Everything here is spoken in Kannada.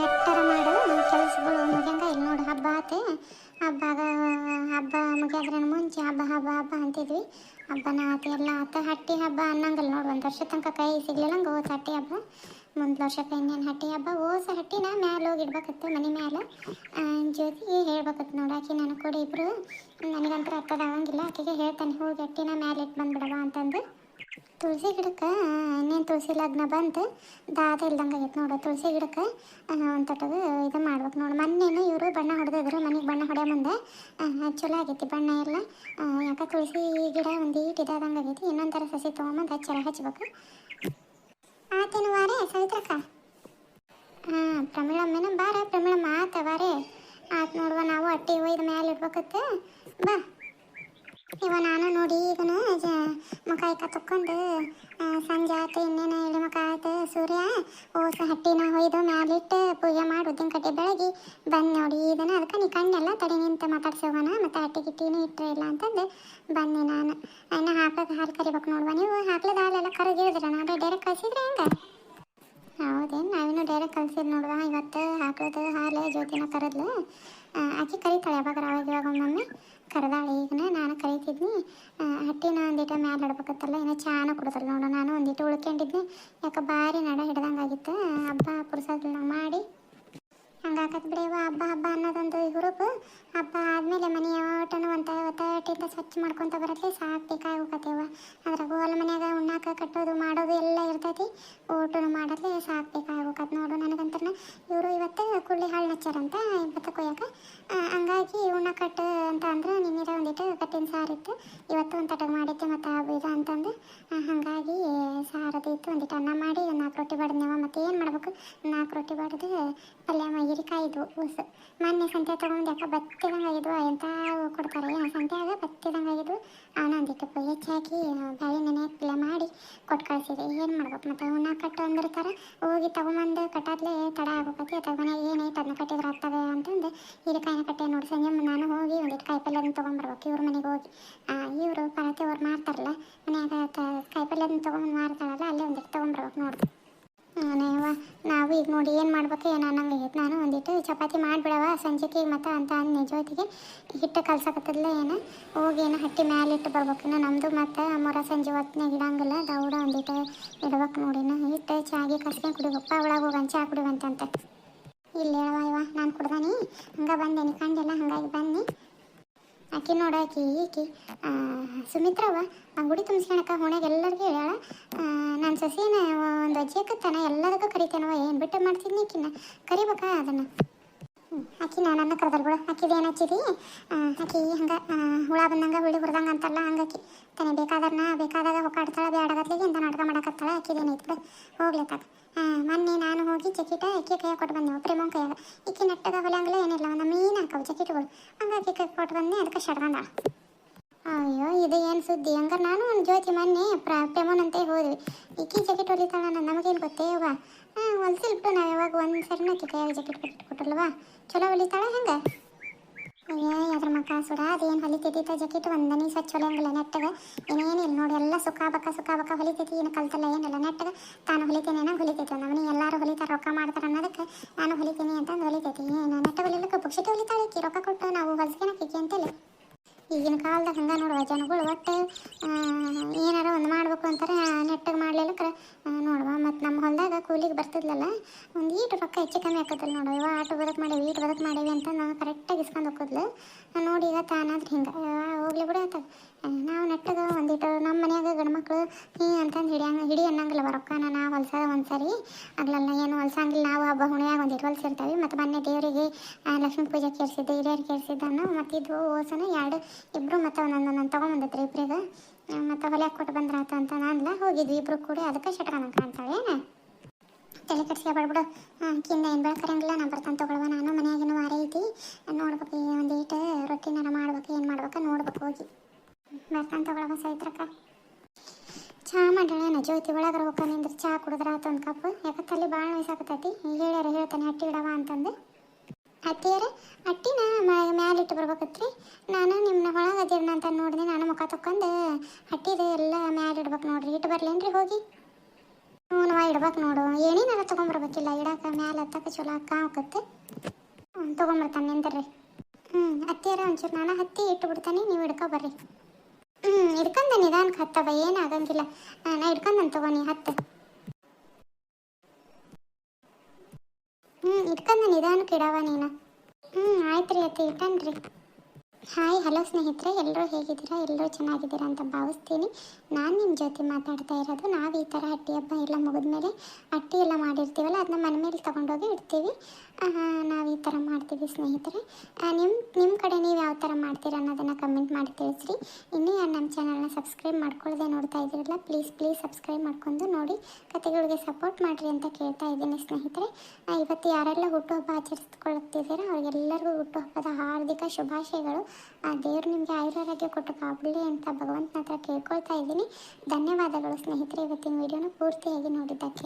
ಎಟ್ಟರ ಮಾಡು ಕೆಲಸಗಳು ಮುಗಿಯಂಗ ಇಲ್ಲಿ ನೋಡು ಹಬ್ಬ ಆತೆ. ಹಬ್ಬ ಮುಗಿಯೋದ್ರನ್ನ ಮುಂಚೆ ಹಬ್ಬ ಹಬ್ಬ ಹಬ್ಬ ಅಂತಿದ್ವಿ. ಹಬ್ಬನ ಆತ ಎಲ್ಲ ಆತ. ಹಟ್ಟಿ ಹಬ್ಬ ಅನ್ನಂಗಲ್ಲ ನೋಡು, ಒಂದು ವರ್ಷ ತನಕ ಕೈ ಸಿಗ್ಲಿಲ್ಲಂಗೆ ಓಸ್ ಹಟ್ಟಿ ಹಬ್ಬ. ಮುಂದೆ ವರ್ಷಕ್ಕೆ ಇನ್ನೇನು ಹಟ್ಟಿ ಹಬ್ಬ. ಓಸ್ ಹಟ್ಟಿನ ಮ್ಯಾಲೆ ಹೋಗಿ ಇಡ್ಬೇಕತ್ತು ಮನೆ ಮ್ಯಾಲೆ. ಜ್ಯೋತಿಗೆ ಹೇಳ್ಬೇಕತ್ತು ನೋಡು, ಆಕೆ ನನಗೆ ಕೊಡಿ ಇಬ್ಬರು, ನನಗಂತೂ ಹತ್ತದ ಆಗಂಗಿಲ್ಲ. ಆಕೆಗೆ ಹೇಳ್ತಾನೆ ಹೋಗಿ ಹಟ್ಟಿನ ಮ್ಯಾಲೆ ಇಟ್ಟು ಬಂದ್ಬಿಡವ ಅಂತಂದು. ತುಳಸಿ ಗಿಡಕ್ಕೆ ಇನ್ನೇನು ತುಳಸಿ ಲಗ್ನ ಬಂತು, ದಾದ ಇಲ್ದಂಗೆ ಆಗೈತೆ ನೋಡು. ತುಳಸಿ ಗಿಡಕ್ಕೆ ಒಂದು ತೊಟ್ಟದು ಇದು ಮಾಡ್ಬೇಕು ನೋಡು. ಮೊನ್ನೆನು ಇವರು ಬಣ್ಣ ಹೊಡೆದಿದ್ರು ಮನೆಗೆ. ಬಣ್ಣ ಹೊಡೆಯೋ ಮುಂದೆ ಚಲೋ ಆಗೈತಿ ಬಣ್ಣ ಎಲ್ಲ. ಯಾಕೆ ತುಳಸಿ ಗಿಡ ಒಂದು ಈಟು ಇದಾದಂಗೆ ಆಗೈತಿ. ಇನ್ನೊಂದು ಥರ ಸಸಿ ತೊಗೊಂಬಂದು ಹಚ್ಚಬೇಕು. ಆತೇನು ವಾರೇ ಸವಿತ್ರಕ್ಕ? ಪ್ರಮಿಳಮ್ಮೇನ ಬಾರ. ಪ್ರಮಿಳಮ್ಮ ಆತ ವಾರೇ ಆತು ನೋಡುವ. ನಾವು ಅಟ್ಟಿ ಒಯ್ದು ಮ್ಯಾಲೆ ಇಡ್ಬೇಕತ್ತೆ. ಬಾ ಇವ ನಾನು ನೋಡಿ ಈಗನ ಮುಖ ಇಕ್ಕ ತಕ್ಕೊಂಡು ಸಂಜೆ ಆಯ್ತು, ಇನ್ನೇನು ಎಳೆ ಮುಖ ಆಯ್ತು. ಸೂರ್ಯ ಓಸ ಹಟ್ಟಿನ ಹೊಯ್ದು ಮ್ಯಾಲಿಟ್ಟು ಪೂಜೆ ಮಾಡಿ ಉದ್ದಿನ ಕಡ್ಡಿ ಬೆಳಗಿ ಬಂದು ನೋಡಿ. ಇದನ್ನು ಅದಕ್ಕೆ ನೀ ಕಣ್ಣೆಲ್ಲ ತಡಿ ನಿಂತು ಮಾತಾಡ್ಸೋಣ, ಮತ್ತು ಹಟ್ಟಿ ಗಿಟ್ಟಿನೂ ಇಟ್ಟರೆ ಇಲ್ಲ ಅಂತಂದು ಬನ್ನಿ ನಾನು. ಇನ್ನು ಹಾಕೋಕೆ ಹಾಲು ಕರಿಬೇಕು ನೋಡುವ. ನೀವು ಹಾಕ್ಲದ ಹಾಲೆಲ್ಲ ಕರೆದಿಳಿದ್ರೆ ನಾವೇ ಡೈರೆಕ್ಟ್ ಕಳಿಸಿದ್ರೆ ಹೆಂಗೆ? ಹೌದೇನು? ನಾವಿನ್ನೂ ಡೈರೆಕ್ಟ್ ಕಳ್ಸಿದ್ದು ನೋಡುವ. ಇವತ್ತು ಹಾಕೋದು ಹಾಲು ಜ್ಯೋತಿನ ಕರೆದ್ಲು. ಆಕೆ ಕರಿತಾಳೆ ಇವಾಗ ಒಮ್ಮೊಮ್ಮೆ ಕರೆದಾಳೆ. ಈಗನ ನಾನು ಕರಿತಿದ್ನಿ. ಹಟ್ಟಿನ ಒಂದಿಟ್ಟು ಮ್ಯಾಲೆ ಇಡ್ಬೇಕತ್ತಲ್ಲ, ಇನ್ನೂ ಚಾನು ಕುಡ್ದಲ್ಲ ನೋಡು. ನಾನು ಒಂದಿಟ್ಟು ಉಳ್ಕೊಂಡಿದ್ನಿ, ಯಾಕೆ ಭಾರಿ ನಡ ಹಿಡ್ದಂಗೆ ಆಗಿತ್ತು. ಹಬ್ಬ ಪುರ್ಸೋದಿಲ್ಲ ಮಾಡಿ ಹಂಗಾಕತ್ ಬಿಡೇವ. ಹಬ್ಬ ಹಬ್ಬ ಅನ್ನೋದೊಂದು ಹುರುಪು. ಹಬ್ಬ ಆದಮೇಲೆ ಮನೆಯ ಓಟನು ಒತ್ತಟ್ಟಿಂದ ಸ್ವಚ್ಛ ಮಾಡ್ಕೊತ ಬರತ್ಲಿ ಸಾಕ್ಬೇಕಾಗಿ ಹೋಗತ್ತೇವ. ಅದ್ರಾಗ ಹೊಲ ಮನ್ಯಾಗ ಉಣ್ಣಾಕ ಕಟ್ಟೋದು ಮಾಡೋದು ಎಲ್ಲ ಇರ್ತೈತಿ. ಓಟನು ಮಾಡತ್ಲಿ ಸಾಕ್ಬೇಕಾಗಿ ಹೋಗತ್ತೆ ನೋಡು. ನನಗಂತರ ಇವರು ಇವತ್ತು ಕುಳ್ಳಿ ಹಾಳು ನಚ್ಚಾರಂತ ಭತ್ತ ಕೊಯ್ಯಕ್ಕೆ. ಹಂಗಾಗಿ ಉಣ್ಣಕಟ್ಟು ಅಂತ ಅಂದ್ರೆ ನಿನ್ನೆ ಒಂದಿಟ್ಟು ಕಟ್ಟಿನ ಸಾರಿತ್ತು. ಇವತ್ತು ಒಂದು ತಟಗೆ ಮಾಡಿತ್ತು ಮತ್ತು ಇದು ಅಂತಂದು ಹಾಗಾಗಿ ಸಾರದಿತ್ತು. ಒಂದಿಟ್ಟು ಅನ್ನ ಮಾಡಿ 4 ರೊಟ್ಟಿ ಬಡ್ದೇವ. ಮತ್ತು ಏನು ಮಾಡ್ಬೇಕು, 4 ರೊಟ್ಟಿ ಬಡ್ದು ಪಲ್ಯ ಹೀರಿಕಾಯಿ ಇದ್ವು ಉಸು. ಮೊನ್ನೆ ಸಂತೆ ತೊಗೊಂಡು ಯಾಕೆ ಬತ್ತಿದಂಗೆ ಆಗಿದ್ವು. ಎಂಥ ಕೊಡ್ತಾರೆ ಸಂತೆಯಾಗ ಬತ್ತಿದಂಗೆ ಆಗಿದ್ವು. ಅವನ ಒಂದಿಟ್ಟು ಹೆಚ್ಚಾಕಿ ಬ್ಯಾಳಿ ನೆನೆ ಪಲ್ಯ ಮಾಡಿ ಕೊಟ್ಟು ಕಳಿಸಿದೆ. ಏನು ಮಾಡ್ಬೇಕು ಮತ್ತು ಉಣ್ಣಾಕಟ್ಟು ಅಂದಿರ್ತಾರೆ. ಹೋಗಿ ತೊಗೊಂಬಂದು ಕಟ್ಟಾದ್ಲೇ ತಡ ಆಗ್ಬೇಕತಿ. ಅಥವಾ ಮನೆಯಾಗ ಏನೈತೆ ಅದನ್ನ ಕಟ್ಟಿದ್ರೆ ಆಗ್ತವೆ ಅಂತಂದು ಹೀರಿಕಾಯಿನ ಕಟ್ಟೆ ನೋಡಿ. ಸಂಜೆ ನಾನು ಹೋಗಿ ಒಂದಿಟ್ಟು ಕಾಯಿ ಪಲ್ಯದನ್ನ ತೊಗೊಂಬರ್ಬೇಕು ಇವ್ರ ಮನೆಗೆ ಹೋಗಿ. ಇವರು ಪಾರತಿ ಅವ್ರು ಮಾರ್ತಾರಲ್ಲ ಮನ್ಯಾಗ ಕಾಯಿ ಪಲ್ಯದನ್ನ ತೊಗೊಂಬಂದು ಮಾರ್ತಾರಲ್ಲ, ಅಲ್ಲೇ ಒಂದಿಟ್ಟು ತೊಗೊಂಬರ್ಬೇಕು ನೋಡಿ. ನಾವು ಈಗ ನೋಡಿ ಏನು ಮಾಡ್ಬೇಕು ಏನು ಅನ್ನಂಗೆ ಆಗೈತೆ. ನಾನು ಒಂದಿಟ್ಟು ಚಪಾತಿ ಮಾಡಿಬಿಡವ ಸಂಜೆಗೆ ಮತ್ತು ಅಂತ ಅಂದು ಜ್ಯೋತಿಗೆ ಹಿಟ್ಟು ಕಲ್ಸಕತ್ತದಲ್ಲ. ಏನು ಹೋಗಿ ಏನು ಹಟ್ಟಿ ಮ್ಯಾಲೆ ಇಟ್ಟು ಬರ್ಬೇಕು. ಇನ್ನು ನಮ್ಮದು ಮತ್ತು ಮೊರ ಸಂಜೆ ಹೊತ್ತಿನಾಗ ಇಡಂಗಿಲ್ಲ. ದೌಡ ಒಂದಿಟ್ಟು ಇಡ್ಬೇಕು ನೋಡಿ. ಹಿಟ್ಟು ಚಾಗಿ ಕಸ್ಕೊಂಡು ಕುಡಿಬೇಕು. ಒಳಗೆ ಹೋಗಿ ಚಹಾ ಕುಡಿವಂತಂತ ಇಲ್ಲಿ ಹೇಳವ. ನಾನು ಕುಡ್ದಾನಿ ಹಂಗೆ ಬಂದೇನಿ ಕಂಡಿಲ್ಲ, ಹಾಗಾಗಿ ಬನ್ನಿ. ಆಕಿ ನೋಡಾಕಿ ಈಕಿ ಸುಮಿತ್ರವ ಗುಡಿ ತುಂಬಿಸ್ಕೊಳಕ ಹೊಣೆಗೆ ಎಲ್ಲರಿಗೂ ಹೇಳ. ನಾನು ಸೊಸೇನ ಒಂದು ಅಜ್ಜಿ ಹಾಕತ್ತಾನ ಎಲ್ಲದಕ್ಕೂ ಕರಿತೇನವ. ಏನು ಬಿಟ್ಟು ಮಾಡ್ತಿದ್ನಿ ಆಕಿನ ಕರಿಬೇಕಾ ಅದನ್ನು. ಆಕಿ ನನ್ನ ಕರೆದಲ್ ಬಿಡು. ಆಕಿದು ಏನು ಹಚ್ಚಿದಿ ಆಕಿ ಹಂಗೆ ಹುಳ ಬಂದಂಗೆ ಹುಳಿ ಹುರಿದಂಗೆ ಅಂತಲ್ಲ ಹಂಗಾಕಿ ತಾನೆ. ಬೇಕಾದಾಗ ಹೊಕ್ಕಾಡ್ತಾಳೆ ಬೇಡಗತ್ಲಿಗೆ ಇಂಥ ನಾಟಕ ಮಾಡಕತ್ತಾಳೆ. ಆಕಿದೇನೈತೆ ಬಿಡು ಹೋಗ್ಲಿತ್ತಾಗ. ಮೊನ್ನೆ ನಾನು ಹೋಗಿ ಜಕಿಟ ಅಕ್ಕಿ ಕೈಯಾಗ ಕೊಟ್ಟು ಬಂದೆವು. ಪ್ರೇಮನ ಕೈಯಾಗ ಇಕ್ಕಿ ನೆಟ್ಟಗ ಹೊಲಂಗಿಲ್ಲ ಏನಿಲ್ಲ, ಒಂದು ಮೀನು ಹಾಕವು ಜಕಿಟ್ಗಳು. ಹಂಗಾಗಿ ಕೈ ಕೊಟ್ಟು ಬಂದೆ, ಅದಕ್ಕೆ ಶಡ್ಗಂದಾಳ. ಅಯ್ಯೋ ಇದು ಏನು ಸುದ್ದಿ ಹಂಗಾರೆ. ನಾನು ಒಂದು ಜ್ಯೋತಿ ಮೊನ್ನೆ ಪ್ರೇಮನಂತೆ ಹೋದ್ವಿ. ಇಕ್ಕಿ ಜಕೆಟ್ ಹೊಲಿತಾಳ, ನಮಗೇನು ಗೊತ್ತೇ ಯವ್ವ. ಹೊಲ್ಸಿಲ್ಬಿಟ್ಟು ನಾವು ಯಾವಾಗ ಒಂದು ಸರಿನೂ ಅಕ್ಕಿ ಕೈಯಾಗ ಜಕೆಟ್ ಕೊಟ್ಟಿಕೊಟ್ಟಲ್ವಾ. ಚಲೋ ಹೊಲಿತಾಳೆ ಹೆಂಗೆ? ಅಯ್ಯ ಅದ್ರ ಮಕ್ಕ ಸುಡ ಅದೇನು ಹೊಲಿತೈತಿ ಜಕೆಟ್ ಒಂದನೇ ಸ್ವಚ್ಛ ಹೊಲಿಯಂಗಿಲ್ಲ ನೆಟ್ಟಗೆ. ಏನೇನಿಲ್ಲ ನೋಡಿ, ಎಲ್ಲ ಸುಖಾಬಕ್ಕ ಹೊಲಿತೈತಿ. ಏನು ಕಲ್ತಲ್ಲ ಏನಿಲ್ಲ ನೆಟ್ಟಗೆ ತಾನು ಹೊಲಿತೇನೆ ಅನ್ನೋ ಹೊಲಿತೈತಿ. ನಮ್ಮನೆ ಎಲ್ಲರೂ ಹೊಲಿತಾರೆ ರೊಕ್ಕ ಮಾಡ್ತಾರೆ ಅನ್ನೋದಕ್ಕೆ ನಾನು ಹೊಲಿತೀನಿ ಅಂತಂದು ಹೊಲಿತೈತಿ. ಏನು ನೆಟ್ಟ ಹೊಲಿಲಿಕ್ಕೆ ಬುಕ್ಸಿಟ್ಟು ಹೊಲಿತಾಳೆ ಆಕಿ. ರೊಕ್ಕ ಕೊಟ್ಟು ನಾವು ಹೊಲ್ಸ್ಕೊಳಕ್ಕೆ ಅಂತೇಳಿ. ಈಗಿನ ಕಾಲದಾಗ ಹಂಗೆ ನೋಡುವ ಜನಗಳು ಒಟ್ಟು ಏನಾರ ಒಂದು ಮಾಡ್ಬೇಕು ಅಂತಾರೆ ನೆಟ್ಟಗೆ ಮಾಡ್ಲಿಲ್ಲಕ್ಕೆ ನೋಡುವ. ಮತ್ತು ನಮ್ಮ ಹೊಲದಾಗ ಕೂಲಿಗೆ ಬರ್ತಿದ್ಲಲ್ಲ ಒಂದು ಈಟು ರೊಕ್ಕ ಹೆಚ್ಚು ಕಮ್ಮಿ ಹಾಕೋದಿಲ್ಲ ನೋಡು. ಇವ ಆಟೋ ಬದಕ್ ಮಾಡೇವಿ ಈಟು ಬದಕ್ ಮಾಡೇವಿ ಅಂತ ನಾವು ಕರೆಕ್ಟಾಗಿ ಇಸ್ಕೊಂಡು ಹೋಗೋದ್ಲು. ನೋಡಿ ಈಗ ತಾನಾದ್ರೆ ಹಿಂಗೆ ಹೋಗ್ಲಿ ಬಿಡ ಆತ. ನಾವು ನೆಟ್ಟಗೆ ಒಂದಿಟ್ಟು ನಮ್ಮ ಮನ್ಯಾಗ ಗಂಡ್ಮಕ್ಳು ಅಂತಂದು ಹಿಡಿ ಅನ್ನಂಗಿಲ್ಲ ರೊಕ್ಕನ. ನಾವು ಹೊಲ್ಸೋದು ಒಂದು ಸರಿ ಆಗ್ಲಲ್ಲ ಏನು ಹೊಲ್ಸಂಗಿಲ್ಲ. ನಾವು ಹಬ್ಬ ಹುಣಿಯಾಗ ಒಂದಿಟ್ಟು ಹೊಲ್ಸಿರ್ತೀವಿ. ಮತ್ತು ಮೊನ್ನೆ ದೇವರಿಗೆ ಲಕ್ಷ್ಮೀ ಪೂಜೆ ಕೇರಿಸಿದ್ದೆ, ಹಿರಿಯರು ಕೇರಿಸಿದ್ದನ್ನು ಮತ್ತು ಇದು ಓಸನ ಇಬ್ಬರು ಮತ್ತು ಒಂದೊಂದೊಂದು ತೊಗೊಂಬಂದಿತ್ರಿ ಇಬ್ಬರಿಗೆ. ಮತ್ತು ಹೊಲಿಯಾಕೆ ಕೊಟ್ಟು ಬಂದ್ರಾತ ಅಂತ ನಾನಲ್ಲ ಹೋಗಿದ್ವಿ ಇಬ್ಬರು ಕೂಡ. ಅದಕ್ಕೆ ಶಟ್ಕನ ಕಾಣ್ತಾಳೆ. ಏನು ತಲೆ ಕೆಡ್ಸ್ಕೊಬೇಡ್ಬಿಡು. ಕಿಂದ ಏನು ಬೆಳ್ಕರಂಗಿಲ್ಲ. ನಾನು ಬರ್ತಾನೆ ತೊಗೊಳ್ವ. ನಾನು ಮನೆಯಾಗಿನ ವಾರ ಐತಿ ನೋಡ್ಬೇಕು. ಒಂದೀಟು ರೊಟ್ಟಿನಾರ ಮಾಡ್ಬೇಕು, ಏನು ಮಾಡ್ಬೇಕು ನೋಡ್ಬೇಕು ಹೋಗಿ ಬರ್ತಾನೆ ತೊಗೊಳವ. ಸವಿತ್ರಕ್ಕ ಚಹಾ ಮಾಡ್ಯಾಳೇನು ಜ್ಯೋತಿ? ಒಳಗರ ಹೋಗ ನಿಂದ್ರೆ ಚಹಾ ಕುಡಿದ್ರಾತ ಒಂದು ಕಪ್. ಯಾಕೆ ತಲೆ ಭಾಳ ನೋಯ್ಸಾಕತ್ತೈತಿ. ಹೇಳ್ಯಾರ ಹೇಳ್ತಾನೆ ಹಟ್ಟಿ ಇಡವ ಅಂತಂದು. ಅತ್ತಿಯರ ಅಟ್ಟಿನ ಮ್ಯಾಲಿಟ್ಟು ಬರ್ಬೇಕತ್ರಿ. ನಾನು ನಿಮ್ಮನ್ನ ಒಳಗೆ ಅದಿರ್ನ ಅಂತ ನೋಡಿದೆ. ನಾನು ಮುಖ ತಕ್ಕೊಂಡು ಹಟ್ಟಿದ ಎಲ್ಲ ಮ್ಯಾಲೆ ಇಡ್ಬೇಕು ನೋಡ್ರಿ. ಇಟ್ಟು ಬರ್ಲೇನ್ರಿ ಹೋಗಿ? ಹ್ಞೂ ಇಡ್ಬೇಕು ನೋಡು. ಏನೇನಾರ ತೊಗೊಂಬರ್ಬೇಕು. ಆಗಕ್ಕಿಲ್ಲ, ಇಡಕ್ಕೆ ಮ್ಯಾಲೆ ಹತ್ತಕ್ಕೆ ಚಲೋ ಆಕತ್ತೆ. ತೊಗೊಂಬರ್ತಾನೆ ನಿಂದ್ರಿ. ಹತ್ತಿಯಾರ ಒಂಚೂರು ನಾನು ಹತ್ತಿ ಇಟ್ಟು ಬಿಡ್ತಾನೆ, ನೀವು ಹಿಡ್ಕೊ ಬರ್ರಿ. ಹಿಡ್ಕೊಂಡೆ ನಿಧಾನಕ್ಕೆ ಹತ್ತವ, ಏನು ಆಗಂಗಿಲ್ಲ. ನಾ ಹಿಡ್ಕೊಂಡಂತ ತಗೋ, ನೀ ಹತ್ತು. ಹಿಡ್ಕೊಂಡ ನಿಧಾನಕ್ಕೆ ಇಡವ ನೀನು. ಆಯ್ತು ರೀ ಅತ್ತೆ, ಇಟ್ಟನ್ರಿ. ಹಾಯ್ ಹಲೋ ಸ್ನೇಹಿತರೆ, ಎಲ್ಲರೂ ಹೇಗಿದ್ದೀರಾ? ಎಲ್ಲರೂ ಚೆನ್ನಾಗಿದ್ದೀರಾ ಅಂತ ಭಾವಿಸ್ತೀನಿ. ನಾನು ನಿಮ್ಮ ಜೊತೆ ಮಾತಾಡ್ತಾ ಇರೋದು, ನಾವು ಈ ಥರ ಹಟ್ಟಿ ಹಬ್ಬ ಎಲ್ಲ ಮುಗಿದ್ಮೇಲೆ ಅಟ್ಟಿ ಎಲ್ಲ ಮಾಡಿರ್ತೀವಲ್ಲ, ಅದನ್ನ ಮನೆ ಮೇಲೆ ತೊಗೊಂಡೋಗಿ ಇಡ್ತೀವಿ. ನಾವು ಈ ಥರ ಮಾಡ್ತೀವಿ ಸ್ನೇಹಿತರೆ. ನಿಮ್ಮ ಕಡೆ ನೀವು ಯಾವ ಥರ ಮಾಡ್ತೀರಾ ಅನ್ನೋದನ್ನು ಕಮೆಂಟ್ ಮಾಡಿ ತಿಳಿಸ್ರಿ. ಇನ್ನೂ ಯಾರು ನಮ್ಮ ಚಾನಲ್ನ ಸಬ್ಸ್ಕ್ರೈಬ್ ಮಾಡ್ಕೊಳ್ಳದೆ ನೋಡ್ತಾ ಇದ್ದೀರಲ್ಲ, ಪ್ಲೀಸ್ ಸಬ್ಸ್ಕ್ರೈಬ್ ಮಾಡ್ಕೊಂಡು ನೋಡಿ, ಕತೆಗಳಿಗೆ ಸಪೋರ್ಟ್ ಮಾಡಿರಿ ಅಂತ ಕೇಳ್ತಾ ಇದ್ದೀನಿ ಸ್ನೇಹಿತರೆ. ಇವತ್ತು ಯಾರೆಲ್ಲ ಹುಟ್ಟುಹಬ್ಬ ಆಚರಿಸ್ಕೊಳ್ತಿದ್ದೀರಾ ಅವ್ರಿಗೆಲ್ಲರಿಗೂ ಹುಟ್ಟುಹಬ್ಬದ ಹಾರ್ದಿಕ ಶುಭಾಶಯಗಳು. ದೇವರು ನಿಮಗೆ ಆಯುರಾರೋಗ್ಯ ಕೊಟ್ಟು ಕಾಪಾಡಲಿ ಅಂತ ಭಗವಂತನ ಹತ್ರ ಕೇಳ್ಕೊಳ್ತಾ ಇದ್ದೀನಿ. ಧನ್ಯವಾದಗಳು ಸ್ನೇಹಿತರೆ, ಇವತ್ತಿನ ವಿಡಿಯೋನ ಪೂರ್ತಿಯಾಗಿ ನೋಡಿದ್ದಕ್ಕೆ.